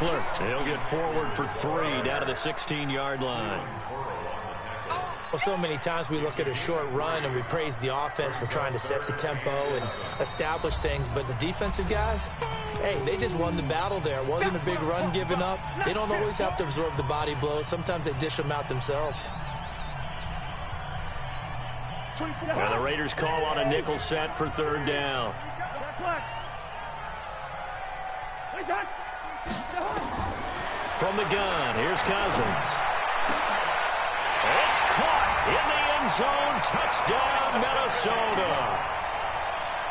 Eckler. He'll get forward for 3 down to the 16-yard line. Well, so many times we look at a short run and we praise the offense for trying to set the tempo and establish things, but the defensive guys, hey, they just won the battle there. It wasn't a big run given up. They don't always have to absorb the body blows. Sometimes they dish them out themselves. And the Raiders call on a nickel set for 3rd down. From the gun, here's Cousins. It's caught in the end zone. Touchdown, Minnesota.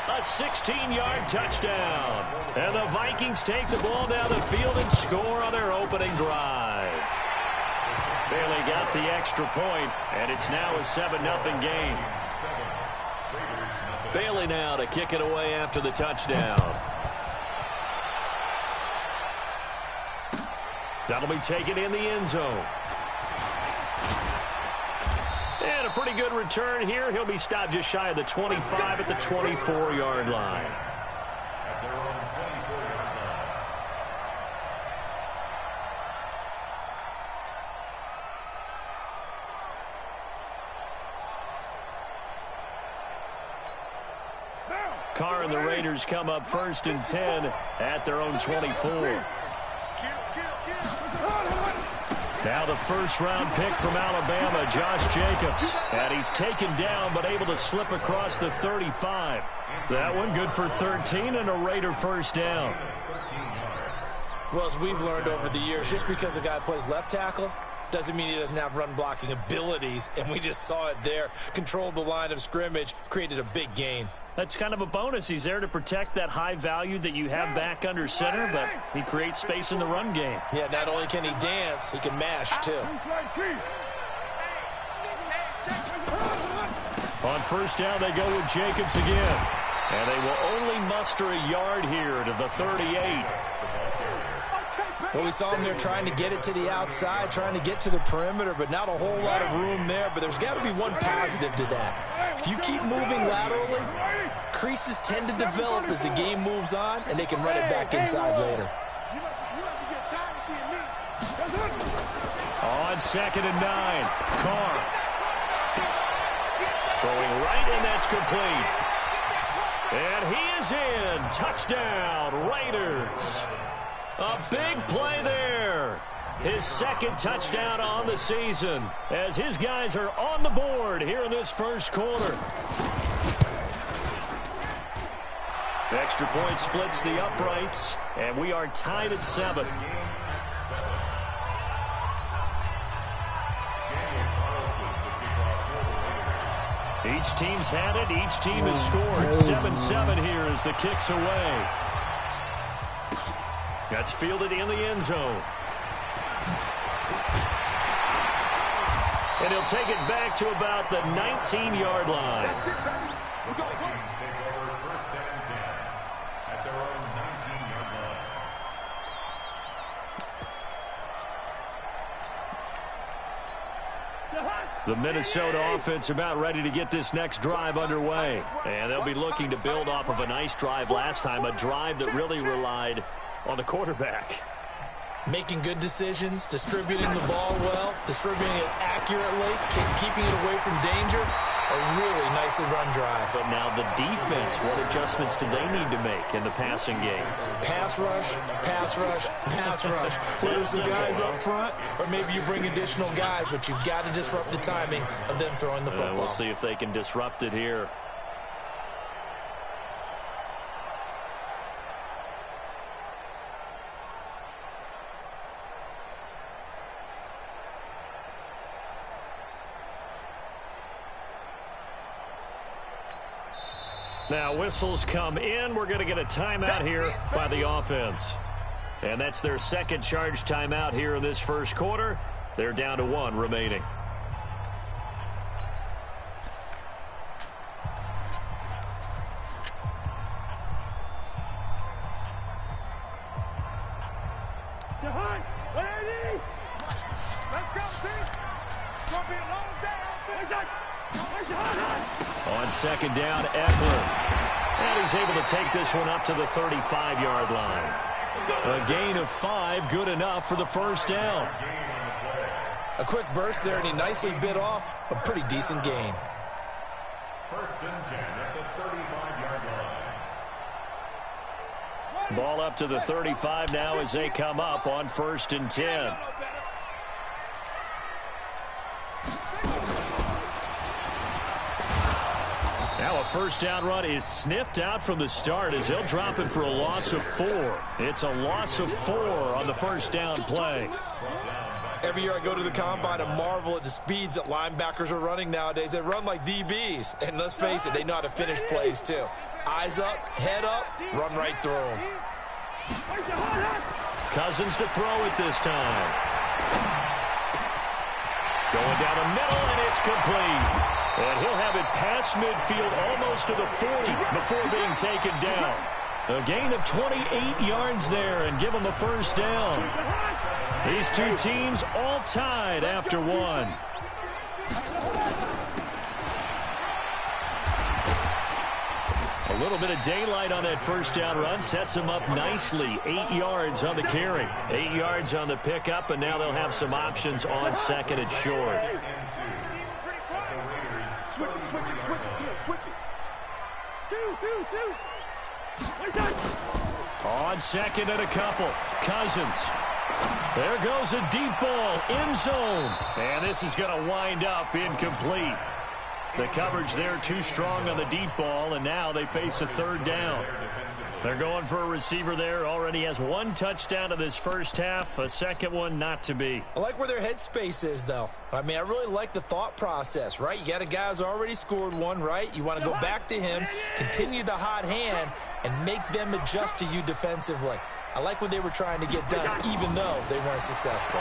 A 16-yard touchdown. And the Vikings take the ball down the field and score on their opening drive. Bailey got the extra point, and it's now a 7-0 game. Bailey now to kick it away after the touchdown. That'll be taken in the end zone. And a pretty good return here. He'll be stopped just shy of the 25 at the 24-yard line. Carr and the Raiders come up 1st and 10 at their own 24. Now the first-round pick from Alabama, Josh Jacobs. And he's taken down but able to slip across the 35. That one good for 13 and a Raider first down. Well, as we've learned over the years, just because a guy plays left tackle doesn't mean he doesn't have run-blocking abilities. And we just saw it there. Controlled the line of scrimmage, created a big gain. That's kind of a bonus. He's there to protect that high value that you have back under center, but he creates space in the run game. Yeah, not only can he dance, he can mash, too. On first down, they go with Jacobs again. And they will only muster a yard here to the 38. Well, we saw him there trying to get it to the outside, trying to get to the perimeter, but not a whole lot of room there. But there's got to be one positive to that. If you keep moving laterally, creases tend to develop as the game moves on, and they can run it back inside later. On 2nd and 9, Carr. Throwing right, and that's complete. And he is in. Touchdown, Raiders. A big play there. His 2nd touchdown on the season as his guys are on the board here in this first quarter. The extra point splits the uprights, and we are tied at 7. Each team's had it. Each team has scored. 7-7 here as the kick's away. That's fielded in the end zone. And he'll take it back to about the 19-yard line. The Minnesota offense about ready to get this next drive underway. And they'll be looking to build off of a nice drive last time, a drive that really relied on the quarterback. Making good decisions, distributing the ball well, distributing it accurately, keeping it away from danger. A really nicely run drive. But now the defense, what adjustments do they need to make in the passing game? Pass rush, pass rush, pass rush. Whether it's the guys up front or maybe you bring additional guys, but you've got to disrupt the timing of them throwing the football. We'll see if they can disrupt it here. Now whistles come in. We're going to get a timeout here by the offense. And that's their 2nd charge timeout here in this first quarter. They're down to 1 remaining. Let's go, team. It's going to be a long day out there. On 2nd down, Eckler. And he's able to take this one up to the 35-yard line. A gain of 5, good enough for the first down. A quick burst there, and he nicely bit off a pretty decent gain. First and 10 at the 35-yard line. Ball up to the 35 now as they come up on 1st and 10. Now a first down run is sniffed out from the start as they'll drop it for a loss of 4. It's a loss of 4 on the first down play. Every year I go to the combine and marvel at the speeds that linebackers are running nowadays. They run like DBs. And let's face it, they know how to finish plays too. Eyes up, head up, run right through them. Cousins to throw it this time. Going down the middle, and it's complete. And he'll have it past midfield almost to the 40 before being taken down. A gain of 28 yards there and give them a first down. These two teams all tied after one. A little bit of daylight on that first down run sets them up nicely. 8 yards on the carry. 8 yards on the pickup, and now they'll have some options on second and short. On second and a couple. Cousins. There goes a deep ball, end zone. And this is going to wind up incomplete. The coverage there too strong on the deep ball, and now they face a third down. They're going for a receiver there. Already has 1 touchdown in this first half. A second one not to be. I like where their headspace is, though. I mean, I really like the thought process, right? You got a guy who's already scored one, right? You want to go back to him, continue the hot hand, and make them adjust to you defensively. I like what they were trying to get done, even though they weren't successful.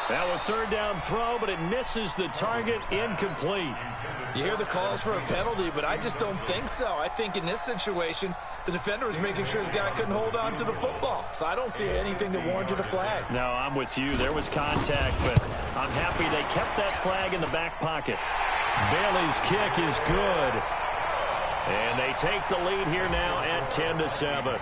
Now a third down throw, but it misses the target, incomplete. You hear the calls for a penalty, but I just don't think so. I think in this situation, the defender was making sure his guy couldn't hold on to the football. So I don't see anything that warranted a flag. No, I'm with you. There was contact, but I'm happy they kept that flag in the back pocket. Bailey's kick is good. And they take the lead here now at 10-7.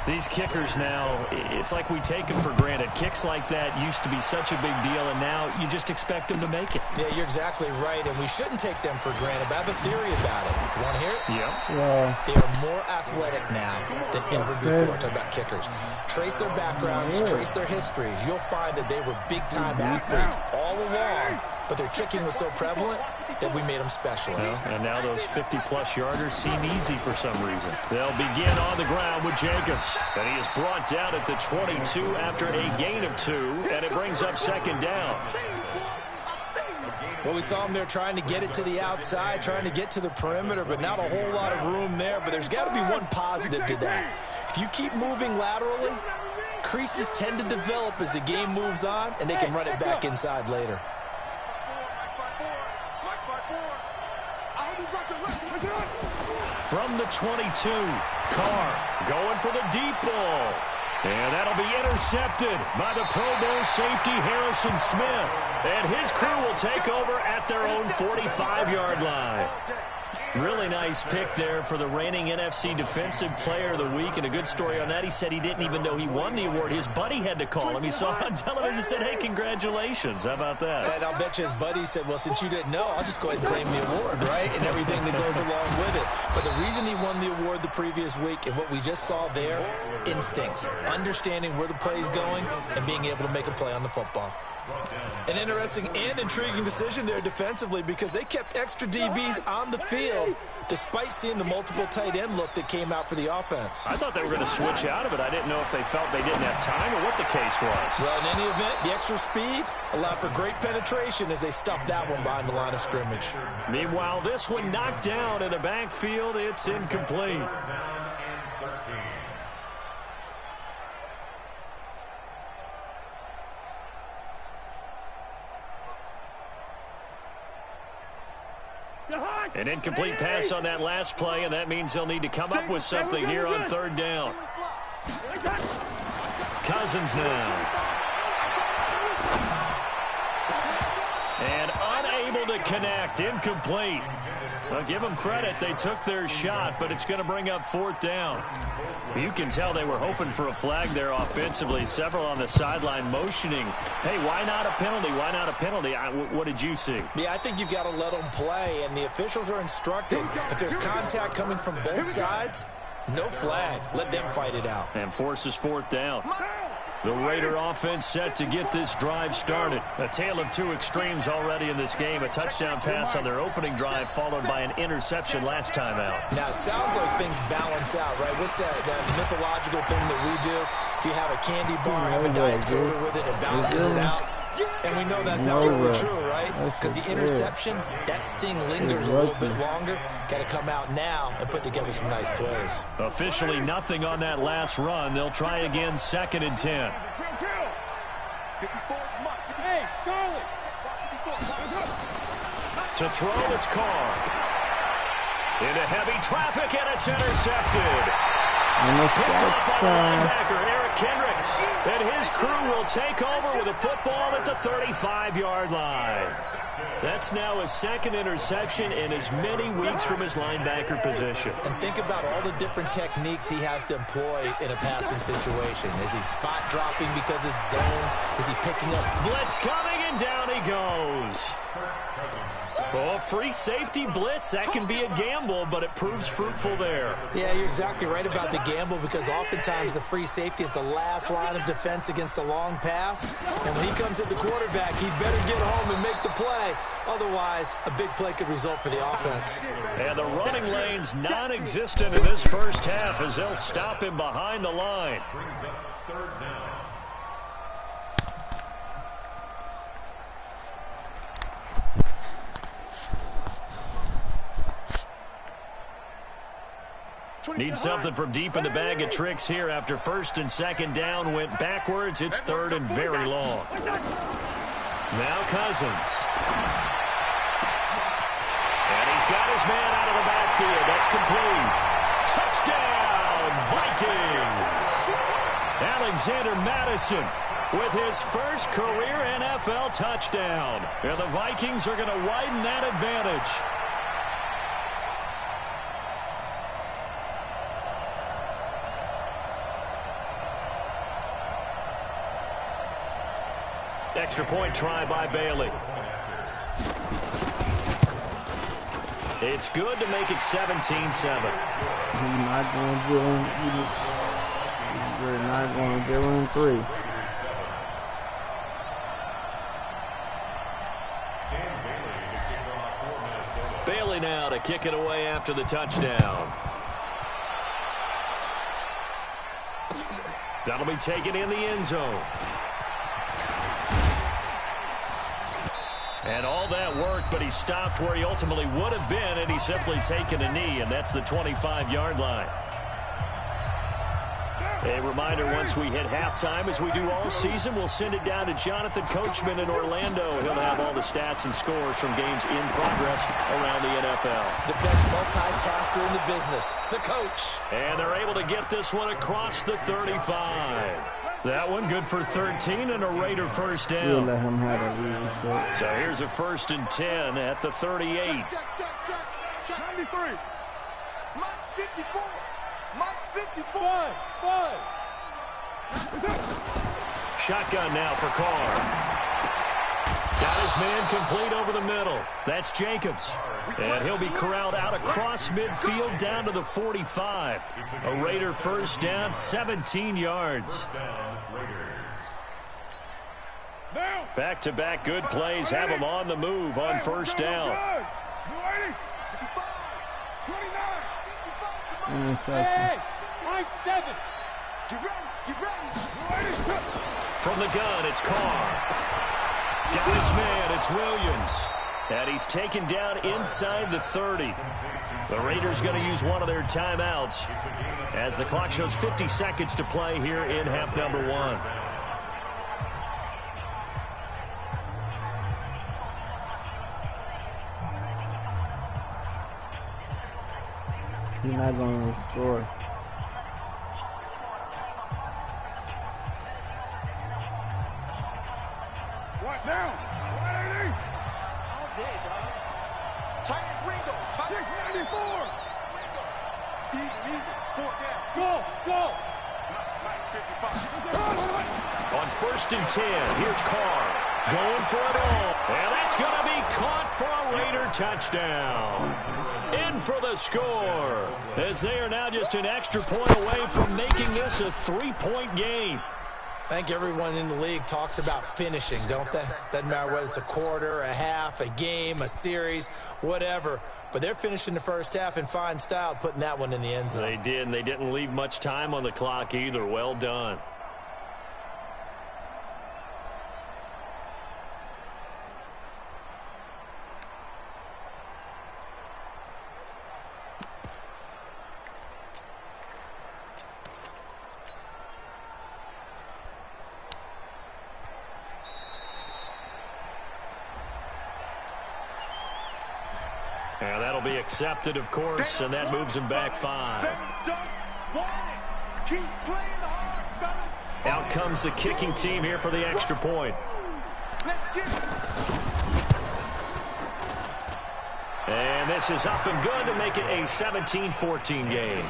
These kickers now, it's like we take them for granted. Kicks like that used to be such a big deal, and now you just expect them to make it. Yeah, you're exactly right, and we shouldn't take them for granted. But I have a theory about it. You want to hear it? Yep. Yeah. They are more athletic now than ever before. Talk about kickers. Trace their backgrounds, trace their histories. You'll find that they were big-time athletes all along, but their kicking was so prevalent that we made them specialists. And now those 50-plus yarders seem easy for some reason. They'll begin on the ground with Jacobs. And he is brought down at the 22 after a gain of 2, and it brings up second down. Well, we saw him there trying to get it to the outside, trying to get to the perimeter, but not a whole lot of room there. But there's got to be one positive to that. If you keep moving laterally, creases tend to develop as the game moves on, and they can run it back inside later. From the 22, Carr going for the deep ball. And that'll be intercepted by the Pro Bowl safety Harrison Smith. And his crew will take over at their own 45-yard line. Really nice pick there for the reigning NFC Defensive Player of the Week. And a good story on that, he said he didn't even know he won the award. His buddy had to call him. He saw it on television and said, hey, congratulations. How about that? And I'll bet you his buddy said, well, since you didn't know, I'll just go ahead and claim the award, right? And everything that goes along with it. But the reason he won the award the previous week and what we just saw there, instincts, understanding where the play is going and being able to make a play on the football. An interesting and intriguing decision there defensively because they kept extra DBs on the field despite seeing the multiple tight end look that came out for the offense. I thought they were going to switch out of it. I didn't know if they felt they didn't have time or what the case was. Well, in any event, the extra speed allowed for great penetration as they stuffed that one behind the line of scrimmage. Meanwhile, this one knocked down in the backfield. It's incomplete. An incomplete pass on that last play, and that means they'll need to come up with something here on third down. Cousins now. And unable to connect, incomplete. Well, give them credit. They took their shot, but it's going to bring up 4th down. You can tell they were hoping for a flag there offensively. Several on the sideline motioning, hey, why not a penalty? Why not a penalty? What did you see? Yeah, I think you've got to let them play, and the officials are instructed. If there's contact coming from both sides, no flag. Let them fight it out. And forces 4th down. The Raider offense set to get this drive started. A tale of two extremes already in this game. A touchdown pass on their opening drive followed by an interception last time out. Now, it sounds like things balance out, right? What's that mythological thing that we do? If you have a candy bar, have a diet soda with it, it balances it out. And we know that's not really true, right? Because the interception, that sting lingers a little bit longer. Got to come out now and put together some nice plays. Officially nothing on that last run. They'll try again 2nd and 10. Hey, Charlie. To throw, it's Carr. Into heavy traffic, and it's intercepted. Picked up by the linebacker, Eric Kendricks. And his crew will take over with a football at the 35-yard line. That's now his 2nd interception in as many weeks from his linebacker position. And think about all the different techniques he has to employ in a passing situation. Is he spot dropping because it's zone? Is he picking up? Blitz coming, and down he goes. Oh, free safety blitz, that can be a gamble, but it proves fruitful there. Yeah, you're exactly right about the gamble, because oftentimes the free safety is the last line of defense against a long pass. And when he comes at the quarterback, he better get home and make the play. Otherwise, a big play could result for the offense. And the running lane's non-existent in this first half as they'll stop him behind the line. Brings up 3rd down. Need something from deep in the bag of tricks here after 1st and 2nd down went backwards. It's 3rd and very long. Now Cousins. And he's got his man out of the backfield. That's complete. Touchdown, Vikings. Alexander Madison with his first career NFL touchdown. And the Vikings are going to widen that advantage. Extra point try by Bailey. It's good to make it 17-7. You're not going to give him. You're not going to give him 3. Bailey now to kick it away after the touchdown. That'll be taken in the end zone. And all that worked, but he stopped where he ultimately would have been, and he's simply taken a knee, and that's the 25-yard line. A reminder, once we hit halftime, as we do all season, we'll send it down to Jonathan Coachman in Orlando. He'll have all the stats and scores from games in progress around the NFL. The best multitasker in the business, the coach. And they're able to get this one across the 35. That one good for 13 and a Raider first down. Let him have a really short. So here's a 1st and 10 at the 38. Check. 93. Mike 54. Mike 54. Five. Shotgun now for Carr. Got his man complete over the middle. That's Jacobs. And he'll be corralled out across midfield down to the 45. A Raider first down, 17 yards. Back-to-back good plays have him on the move on first down. Interception. From the gun, it's Carr. Got his man, it's Williams. And he's taken down inside the 30. The Raiders going to use one of their timeouts as the clock shows 50 seconds to play here in half number 1. He's not going to score. What down? 180. All day, dog. Tight end Ringo. 94. Even. 4 down. Go. On 1st and 10, here's Carr going for it all. And that's going to be caught for a Raider touchdown. In for the score, as they are now just an extra point away from making this a 3-point game. I think everyone in the league talks about finishing, don't they? Doesn't matter whether it's a quarter, a half, a game, a series, whatever. But they're finishing the first half in fine style, putting that one in the end zone. They did, and they didn't leave much time on the clock either. Well done. And that'll be accepted, of course, and that moves him back 5. Keep playing hard, fellas. Out comes the kicking team here for the extra point. Let's get it. And this is up and good to make it a 17-14 game.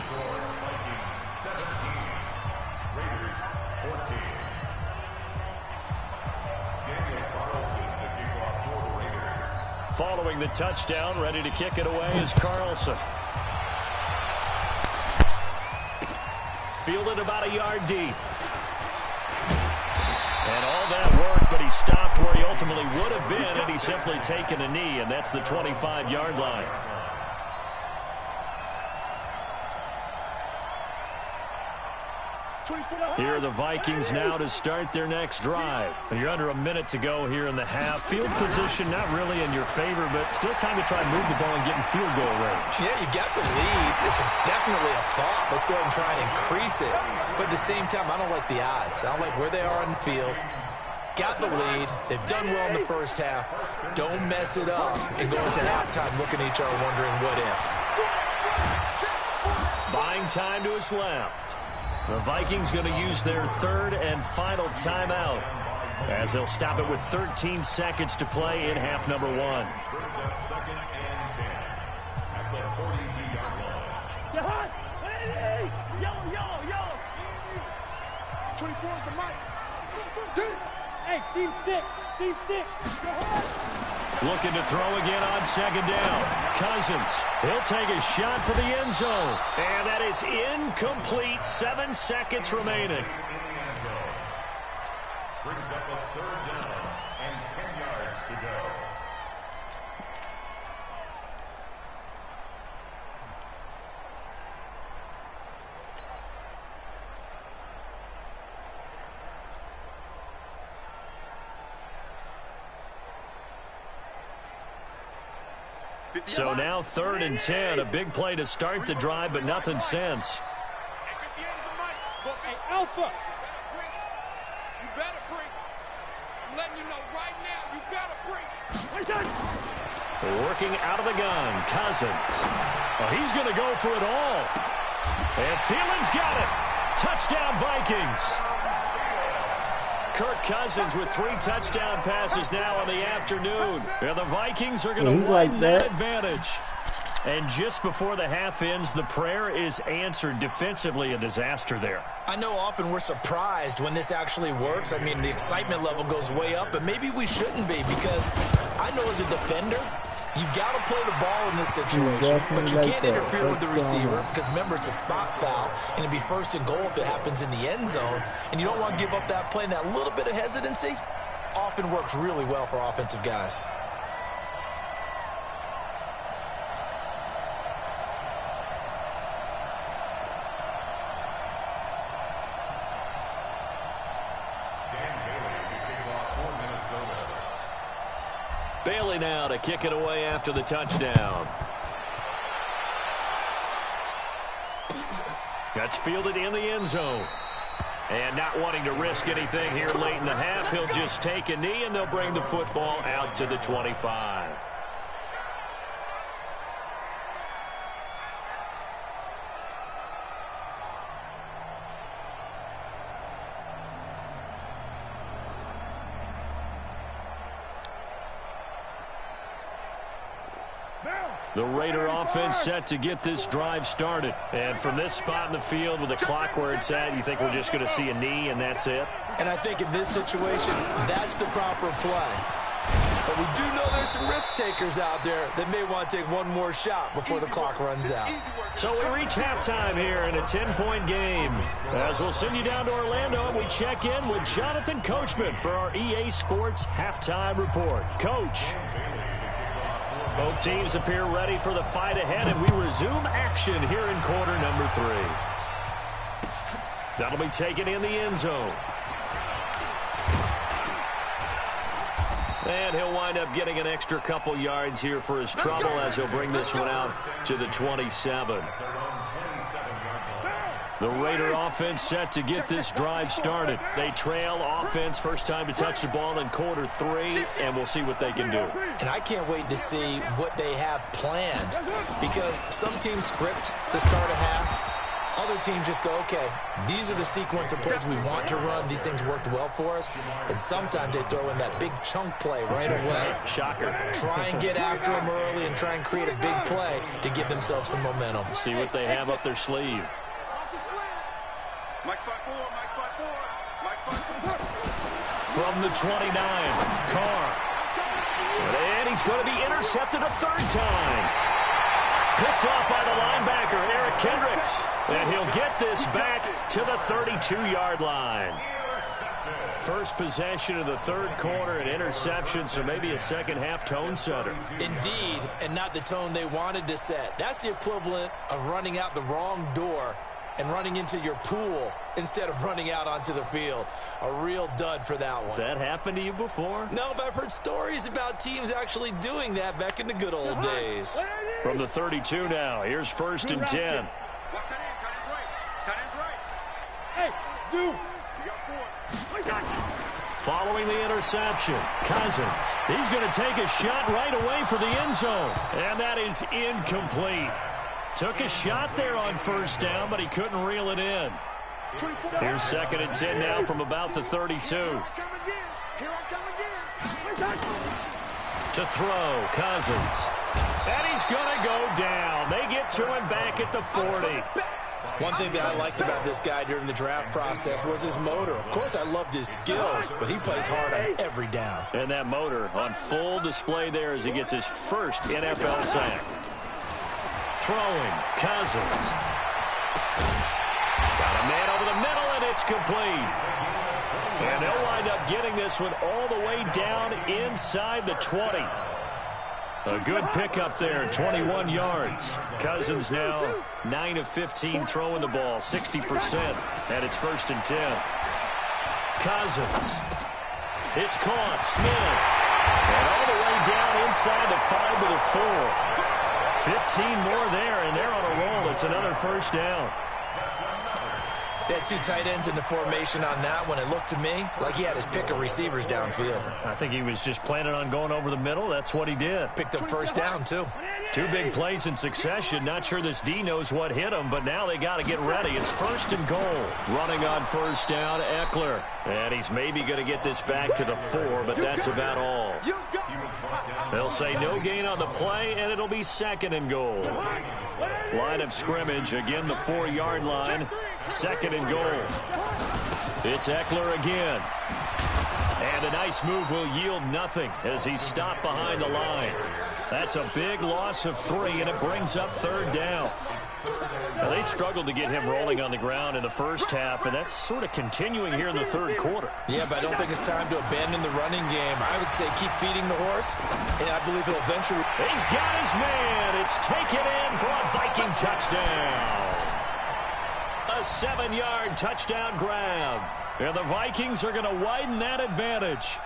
Following the touchdown, ready to kick it away is Carlson. Fielded about a yard deep. And all that work, but he stopped where he ultimately would have been had he simply taken a knee, and that's the 25-yard line. Here are the Vikings now to start their next drive. You're under a minute to go here in the half. Field position not really in your favor, but still time to try and move the ball and get in field goal range. Yeah, you got the lead. It's definitely a thought. Let's go ahead and try and increase it. But at the same time, I don't like the odds. I don't like where they are on the field. Got the lead. They've done well in the first half. Don't mess it up and go into halftime looking at each other wondering what if. Buying time to his left. The Vikings going to use their third and final timeout as they'll stop it with 13 seconds to play in half number 1. Yellow. 24 is the mic. Hey, Steve 6. Looking to throw again on second down. Cousins, he'll take a shot for the end zone. And that is incomplete. 7 seconds remaining. Brings up a 3rd down and 10 yards to go. So now 3rd and 10. A big play to start the drive, but nothing since. Hey, Alpha. You better bring. I'm letting you know right now, you better bring. Working out of the gun, Cousins. Well, he's going to go for it all. And Thielen's got it. Touchdown, Vikings. Kirk Cousins with 3 touchdown passes now in the afternoon. And the Vikings are going to widen that advantage. And just before the half ends, the prayer is answered. Defensively, a disaster there. I know often we're surprised when this actually works. I mean, the excitement level goes way up, but maybe we shouldn't be because I know as a defender, you've got to play the ball in this situation, but you can't interfere with the receiver because, remember, it's a spot foul, and it'd be 1st and goal if it happens in the end zone, and you don't want to give up that play, and that little bit of hesitancy often works really well for offensive guys. Bailey now to kick it away after the touchdown. That's fielded in the end zone. And not wanting to risk anything here late in the half, he'll just take a knee and they'll bring the football out to the 25. Now, The Raider offense set to get this drive started. And from this spot in the field with the clock where it's at, you think we're just going to see a knee and that's it? And I think in this situation, that's the proper play. But we do know there's some risk takers out there that may want to take one more shot before the clock runs out. So we reach halftime here in a 10-point game. As we'll send you down to Orlando, and we check in with Jonathan Coachman for our EA Sports Halftime Report. Coach. Both teams appear ready for the fight ahead, and we resume action here in quarter number 3. That'll be taken in the end zone. And he'll wind up getting an extra couple yards here for his trouble as he'll bring this one out to the 27. The Raider offense set to get this drive started. They trail offense, first time to touch the ball in quarter 3, and we'll see what they can do. And I can't wait to see what they have planned, because some teams script to start a half. Other teams just go, okay, these are the sequence of plays we want to run. These things worked well for us. And sometimes they throw in that big chunk play right away. Shocker. Try and get after them early and try and create a big play to give themselves some momentum. See what they have up their sleeve. From the 29, Carr. And he's going to be intercepted a third time. Picked off by the linebacker, Eric Kendricks. And he'll get this back to the 32-yard line. First possession of the third quarter, an interception, so maybe a second-half tone setter. Indeed, and not the tone they wanted to set. That's the equivalent of running out the wrong door and running into your pool instead of running out onto the field. A real dud for that one. Has that happened to you before? No, but I've heard stories about teams actually doing that back in the good old days. From the 32 now, here's first and 10. Following the interception, Cousins. He's going to take a shot right away for the end zone. And that is incomplete. Took a shot there on first down, but he couldn't reel it in. Here's second and 10 now from about the 32. To throw, Cousins. And he's going to go down. They get to him back at the 40. One thing that I liked about this guy during the draft process was his motor. Of course, I loved his skills, but he plays hard on every down. And that motor on full display there as he gets his first NFL sack. Throwing, Cousins. Got a man over the middle, and it's complete. And they'll wind up getting this one all the way down inside the 20. A good pickup there, 21 yards. Cousins now 9 of 15 throwing the ball, 60%. And it's first and 10. Cousins. It's caught. Smith. And all the way down inside the 5 to the 4. 15 more there, and they're on a roll. It's another first down. They had 2 tight ends in the formation on that one. It looked to me like he had his pick of receivers downfield. I think he was just planning on going over the middle. That's what he did. Picked up first down, too. 2 big plays in succession. Not sure this D knows what hit him, but now they got to get ready. It's first and goal. Running on first down, Eckler. And he's maybe going to get this back to the 4, but that's about all. They'll say no gain on the play, and it'll be second and goal. Line of scrimmage, again the 4-yard line. Second and goal. It's Eckler again. And a nice move will yield nothing as he's stopped behind the line. That's a big loss of 3, and it brings up third down. Now, they struggled to get him rolling on the ground in the first half, and that's sort of continuing here in the third quarter. Yeah, but I don't think it's time to abandon the running game. I would say keep feeding the horse, and I believe he'll eventually... He's got his man. It's taken in for a Viking touchdown. A 7-yard touchdown grab. And the Vikings are going to widen that advantage.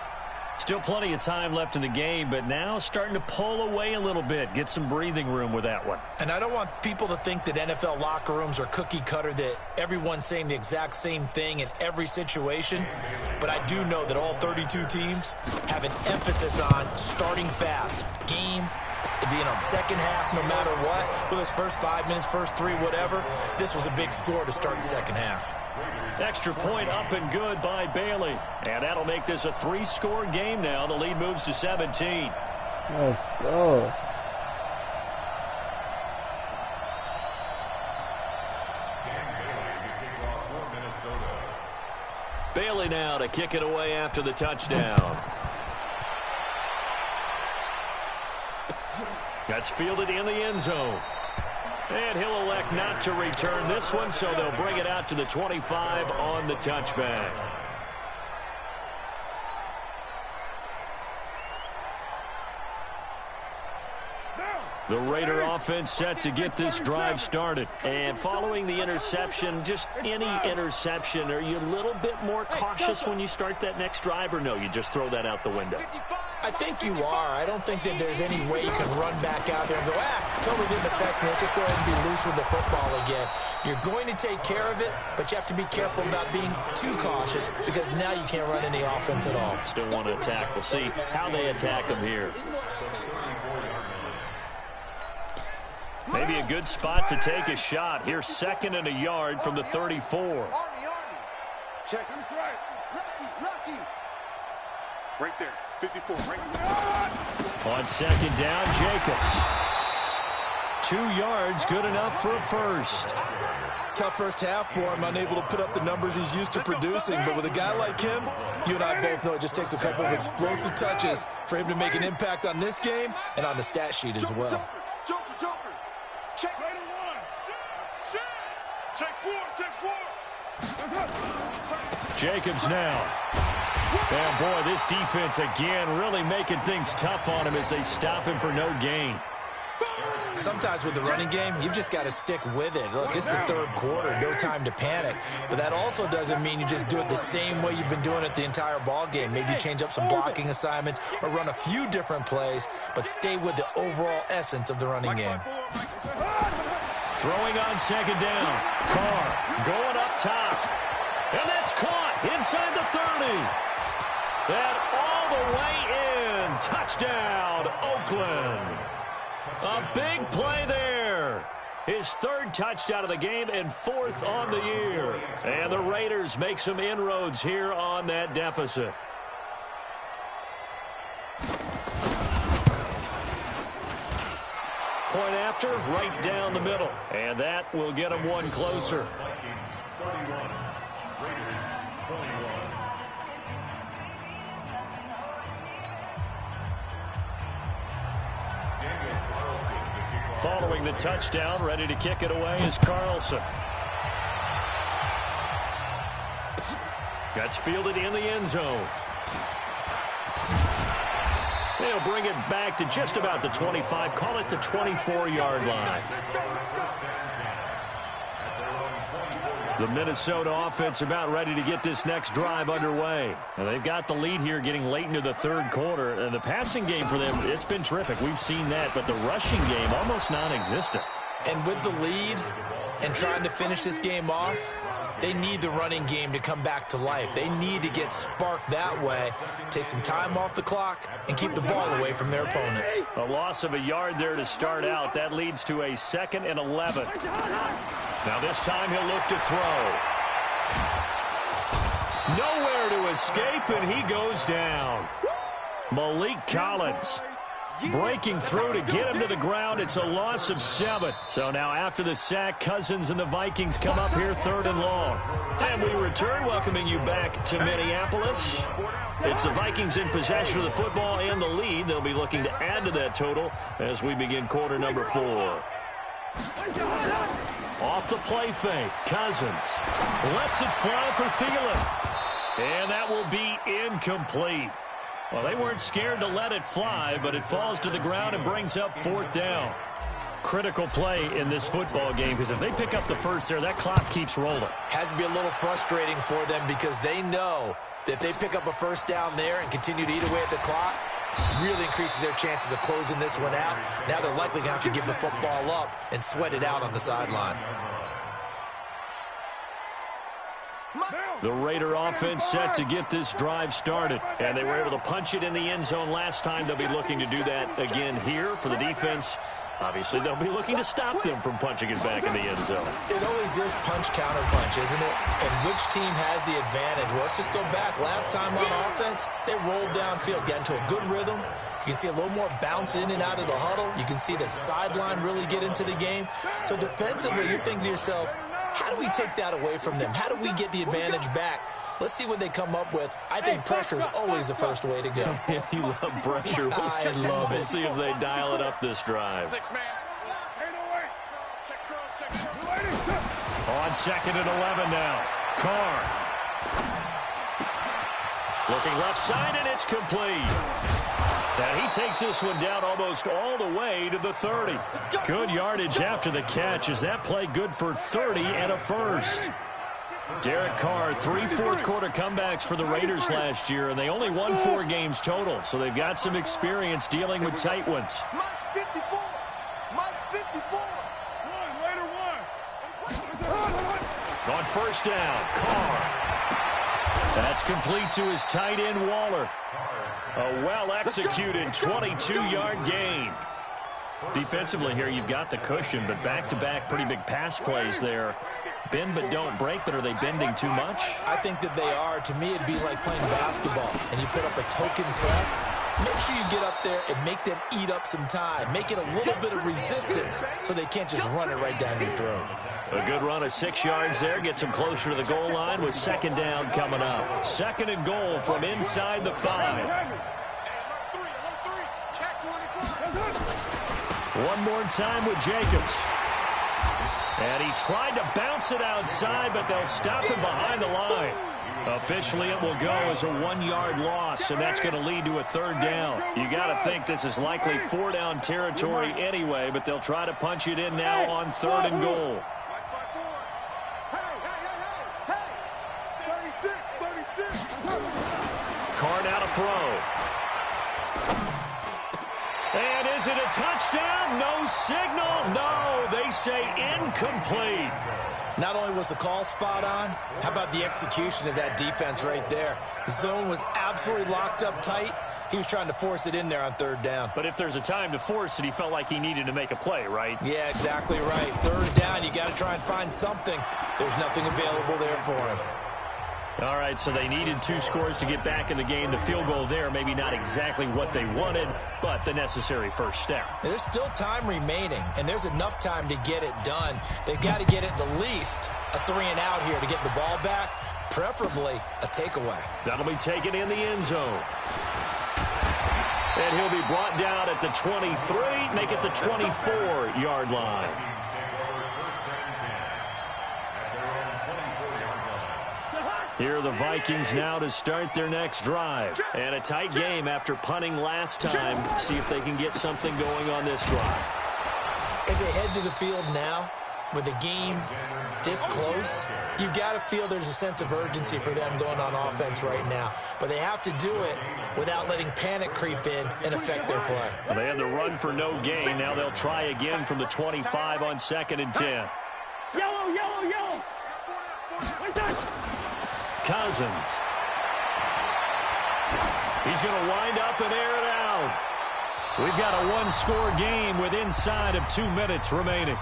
Still plenty of time left in the game, but now starting to pull away a little bit. Get some breathing room with that one. And I don't want people to think that NFL locker rooms are cookie cutter, that everyone's saying the exact same thing in every situation. But I do know that all 32 teams have an emphasis on starting fast. Game, being on second half no matter what. Whether it's first 5 minutes, first 3, whatever. This was a big score to start the second half. Extra point up and good by Bailey. And that'll make this a 3-score game now. The lead moves to 17. Let's go. Bailey now to kick it away after the touchdown. That's fielded in the end zone. And he'll elect not to return this one, so they'll bring it out to the 25 on the touchback. The Raider offense set to get this drive started. And following the interception, just any interception, are you a little bit more cautious when you start that next drive, or no, you just throw that out the window? I think you are. I don't think that there's any way you can run back out there and go, totally didn't affect me. Let's just go ahead and be loose with the football again. You're going to take care of it, but you have to be careful about being too cautious because now you can't run any offense at all. Still want to attack. We'll see how they attack them here. Maybe a good spot to take a shot. Here's 2nd and a yard from the 34. Check. Lucky. Right there. 54. Right there. On 2nd down, Jacobs. 2 yards, good enough for a first. Tough first half for him, unable to put up the numbers he's used to producing. But with a guy like him, you and I both know it just takes a couple of explosive touches for him to make an impact on this game and on the stat sheet as well. Jumper. Check. Right on 1. Check 4. Jacobs now. And boy, this defense again really making things tough on him as they stop him for no gain. Sometimes with the running game, you've just got to stick with it. Look, it's the 3rd quarter, no time to panic. But that also doesn't mean you just do it the same way you've been doing it the entire ball game. Maybe change up some blocking assignments or run a few different plays, but stay with the overall essence of the running game. Throwing on 2nd down. Carr going up top. And that's caught inside the 30. That all the way in. Touchdown, Oakland. A big play there. His 3rd touchdown of the game and 4th on the year. And the Raiders make some inroads here on that deficit. Point after, right down the middle. And that will get them one closer. Following the touchdown, ready to kick it away is Carlson. That's fielded in the end zone. They'll bring it back to just about the 25, call it the 24-yard line. The Minnesota offense about ready to get this next drive underway. And they've got the lead here getting late into the 3rd quarter. And the passing game for them, it's been terrific. We've seen that, but the rushing game almost non-existent. And with the lead and trying to finish this game off, they need the running game to come back to life. They need to get sparked that way, take some time off the clock, and keep the ball away from their opponents. A loss of a yard there to start out. That leads to a 2nd and 11. Now this time he'll look to throw. Nowhere to escape, and he goes down. Malik Collins breaking through to get him to the ground. It's a loss of 7. So now after the sack, Cousins and the Vikings come up here 3rd and long. And we return, welcoming you back to Minneapolis. It's the Vikings in possession of the football and the lead. They'll be looking to add to that total as we begin quarter number 4. Off the play fake, Cousins lets it fly for Thielen. And that will be incomplete. Well, they weren't scared to let it fly, but it falls to the ground and brings up 4th down. Critical play in this football game, because if they pick up the first there, that clock keeps rolling. Has to be a little frustrating for them because they know that if they pick up a first down there and continue to eat away at the clock, it really increases their chances of closing this one out. Now they're likely going to have to give the football up and sweat it out on the sideline. The Raider offense set to get this drive started. And they were able to punch it in the end zone last time. They'll be looking to do that again here for the defense. Obviously, they'll be looking to stop them from punching it back in the end zone. It always is punch-counter-punch, isn't it? And which team has the advantage? Well, let's just go back. Last time on offense, they rolled downfield, got into a good rhythm. You can see a little more bounce in and out of the huddle. You can see the sideline really get into the game. So defensively, you're thinking to yourself, how do we take that away from them? How do we get the advantage back? Let's see what they come up with. I think pressure is always the first way to go. You love pressure. I love it. We'll see if they dial it up this drive. 6 man. On 2nd and 11 now. Carr. Looking left side, and it's complete. And he takes this one down almost all the way to the 30. Good yardage after the catch as that play good for 30 and a first. Derek Carr, 3 fourth-quarter comebacks for the Raiders last year, and they only won 4 games total, so they've got some experience dealing with tight ones. Mike 54. Mike 54. On first down, Carr. That's complete to his tight end, Waller. A well-executed 22-yard gain. Defensively here, you've got the cushion, but back-to-back pretty big pass plays there. Bend but don't break, but are they bending too much? I think that they are. To me, it'd be like playing basketball, and you put up a token press. Make sure you get up there and make them eat up some time. Make it a little bit of resistance so they can't just run it right down your throat. A good run of 6 yards there gets them closer to the goal line with 2nd down coming up. 2nd and goal from inside the 5. One more time with Jacobs. And he tried to bounce it outside, but they'll stop him behind the line. Officially, it will go as a 1-yard loss, and that's going to lead to a 3rd down. You got to think this is likely 4-down territory anyway, but they'll try to punch it in now on 3rd and goal. Carr now to throw. And is it a touchdown? No signal. No, they say incomplete. Not only was the call spot on, how about the execution of that defense right there? The zone was absolutely locked up tight. He was trying to force it in there on 3rd down. But if there's a time to force it, he felt like he needed to make a play, right? Yeah, exactly right. 3rd down, you got to try and find something. There's nothing available there for him. All right, so they needed 2 scores to get back in the game. The field goal there, maybe not exactly what they wanted, but the necessary first step. There's still time remaining, and there's enough time to get it done. They've got to get at the least a 3-and-out here to get the ball back, preferably a takeaway. That'll be taken in the end zone. And he'll be brought down at the 23, make it the 24-yard line. Here are the Vikings now to start their next drive. And a tight game after punting last time. See if they can get something going on this drive. As they head to the field now, with the game this close, you've got to feel there's a sense of urgency for them going on offense right now. But they have to do it without letting panic creep in and affect their play. Well, they had the run for no gain. Now they'll try again from the 25 on 2nd and 10. Yellow. Cousins. He's going to wind up and air it out. We've got a 1-score game with inside of 2 minutes remaining.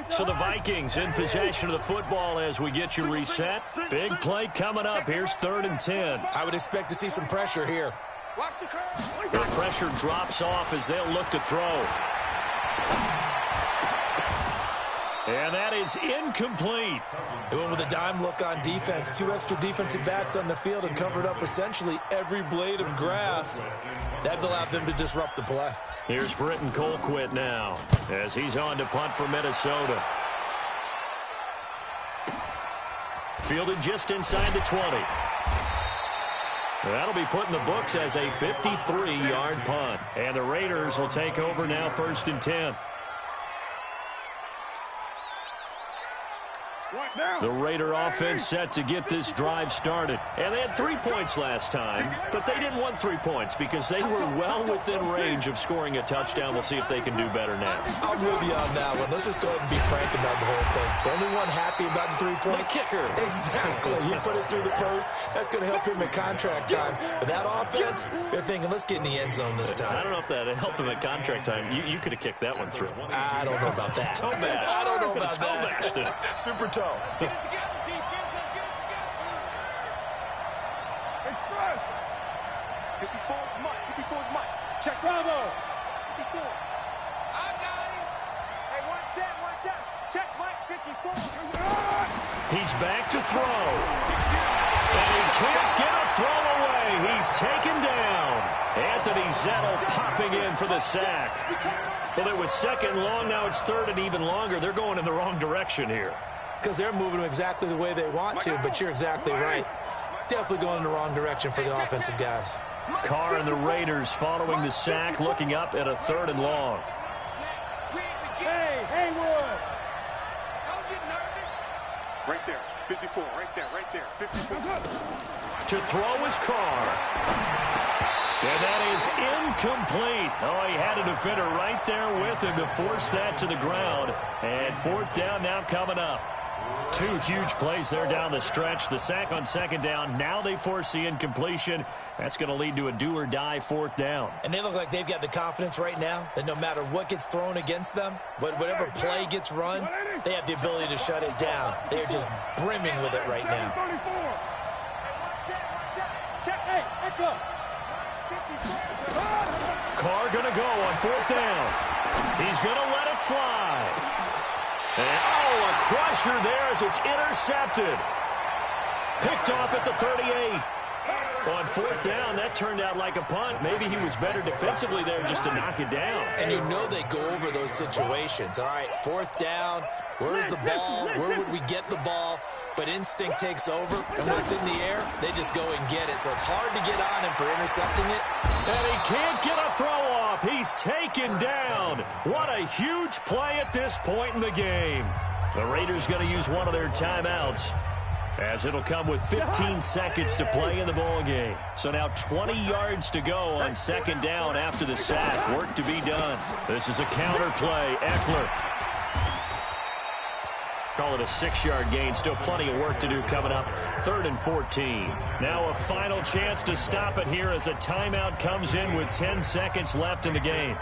So the Vikings in possession of the football as we get you reset. Big play coming up. Here's 3rd and 10. I would expect to see some pressure here. The pressure drops off as they'll look to throw. And that is incomplete. They went with a dime look on defense. 2 extra defensive backs on the field and covered up essentially every blade of grass. That allowed them to disrupt the play. Here's Britton Colquitt now as he's on to punt for Minnesota. Fielded just inside the 20. That'll be put in the books as a 53-yard punt. And the Raiders will take over now 1st and 10. The Raider offense set to get this drive started. And they had 3 points last time, but they didn't want 3 points because they were well within range of scoring a touchdown. We'll see if they can do better now. I'm with you on that one. Let's just go ahead and be frank about the whole thing. The only one happy about the 3-point? The kicker. Exactly. He put it through the post. That's going to help him in contract time. But that offense, they're thinking, let's get in the end zone this time. I don't know if that helped him at contract time. You could have kicked that one through. I don't know about that. Toe bash. I don't know about toe that. bashed it. Super toe. Get it together, defense. Let's get it together. Express. 54 is Mike. 54 is Mike. Check. Bravo. 54. I got him. Hey, one set. Check, Mike. 54. He's back to throw. And he can't get a throw away. He's taken down. Anthony Zettel popping in for the sack. Well, it was second long. Now it's third and even longer. They're going in the wrong direction here. Because they're moving them exactly the way they want to, but you're exactly right. Definitely going in the wrong direction for the offensive guys. Carr and the Raiders following the sack, looking up at a third and long. Hey, Haywood. Don't get nervous. Right there. 54. Right there. 54. To throw is Carr. And that is incomplete. Oh, he had a defender right there with him to force that to the ground. And fourth down now coming up. 2 huge plays there down the stretch. The sack on second down. Now they force the incompletion. That's going to lead to a do-or-die fourth down. And they look like they've got the confidence right now that no matter what gets thrown against them, whatever play gets run, they have the ability to shut it down. They are just brimming with it right now. Check. Hey, echo. Carr going to go on fourth down. He's going to let it fly. And, a crusher there as it's intercepted. Picked off at the 38. On fourth down, that turned out like a punt. Maybe he was better defensively there just to knock it down. And you know they go over those situations. All right, fourth down, where's the ball? Where would we get the ball? But instinct takes over, and when it's in the air, they just go and get it. So it's hard to get on him for intercepting it. And he can't get a throw off. He's taken down. What a huge play at this point in the game. The Raiders going to use one of their timeouts, as it'll come with 15 seconds to play in the ball game. So now 20 yards to go on second down after the sack. Work to be done. This is a counter play. Eckler. Call it a 6-yard gain. Still plenty of work to do coming up. 3rd and 14. Now a final chance to stop it here as a timeout comes in with 10 seconds left in the game.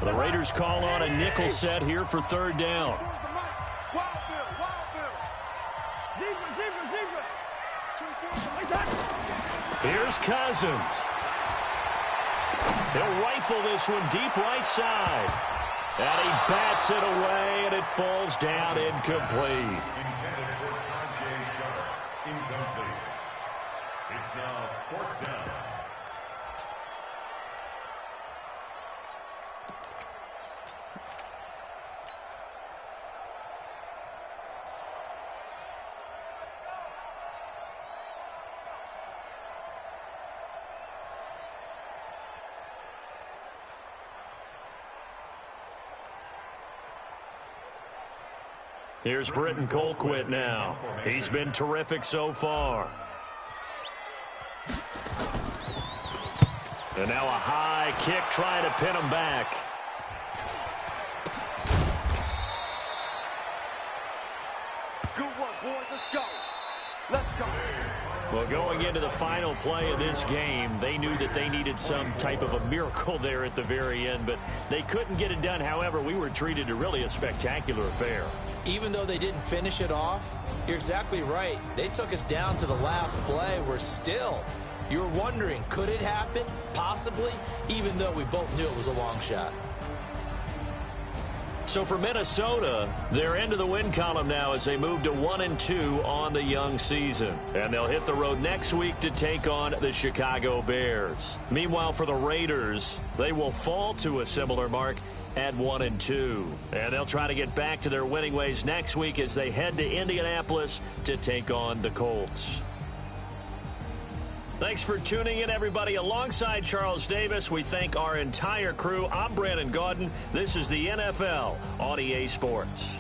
The Raiders call on a nickel set here for third down. Here's Cousins. He'll rifle this one deep right side. And he bats it away, and it falls down incomplete. It's now fourth down. Here's Britton Colquitt now. He's been terrific so far. And now a high kick trying to pin him back. Good work, boys. Let's go. Let's go. Well, going into the final play of this game, they knew that they needed some type of a miracle there at the very end, but they couldn't get it done. However, we were treated to really a spectacular affair. Even though they didn't finish it off, you're exactly right. They took us down to the last play. We're still, you were wondering, could it happen? Possibly, even though we both knew it was a long shot. So for Minnesota, they're into the win column now as they move to 1-2 on the young season. And they'll hit the road next week to take on the Chicago Bears. Meanwhile, for the Raiders, they will fall to a similar mark at 1-2. And they'll try to get back to their winning ways next week as they head to Indianapolis to take on the Colts. Thanks for tuning in, everybody. Alongside Charles Davis, we thank our entire crew. I'm Brandon Gaudin. This is the NFL on EA Sports.